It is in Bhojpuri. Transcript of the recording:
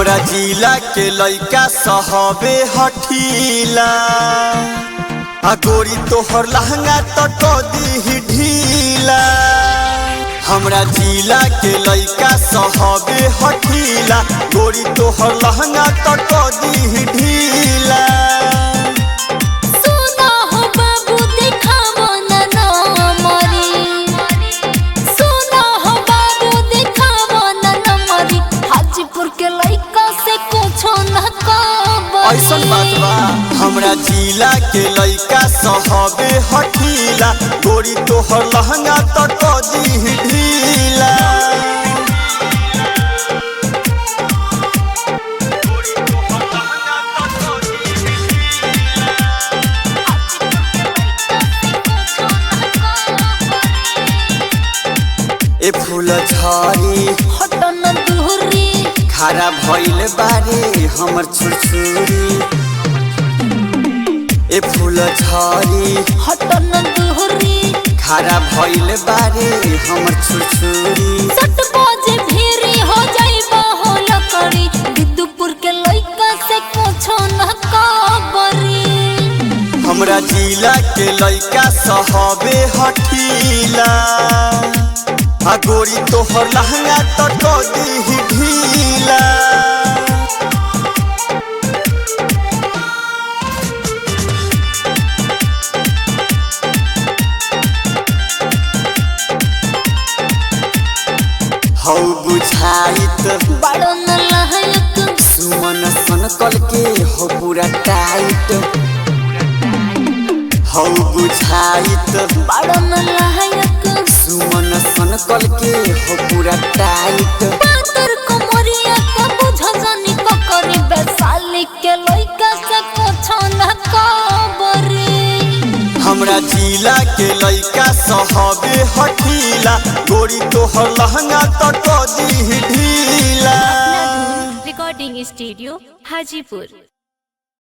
हमरा जिला के लइका सहबे हठीला आ गोरी तोहर लहंगा तो कदी ढीला। हमरा जिला के लइका सहबे हठीला गोरी तोहर लहंगा तो कदी ढीला। ऐसन बात बा हमरा जिला के लइका सहबे हठीला गोरी तोहर लहंगा तो कदी ढीला। ए फूल झरी हटन दूरी खरा भइल बारे हमर छुरछुरी। ए फूल झरी हटन दूरी खरा भइल बारे हमर छुरछुरी। 7 बजे भेरी हो जाइबा हो लकड़ी विदुपुर के लइका से कुछो न कबरी। हमरा जिला के लइका सहबे हठीला आ गोरी तोहर लहंगा तो कदी ढीला। हौ बुझाइत बड़ो न लहयक सुमन सनकल के हो पूरा टाइट। हौ बुझाइत बड़ो न लहयक सुमन सनकल के हो पूरा टाइट। पातर कमरिया के बुझ जानी ककरी वैशाली के लइका से कुछो न कबरी। हमरा जिला के लइका सहबे हठीला गोरी तोहर लहंगा तो कदी ढीला। Recording studio Hajipur.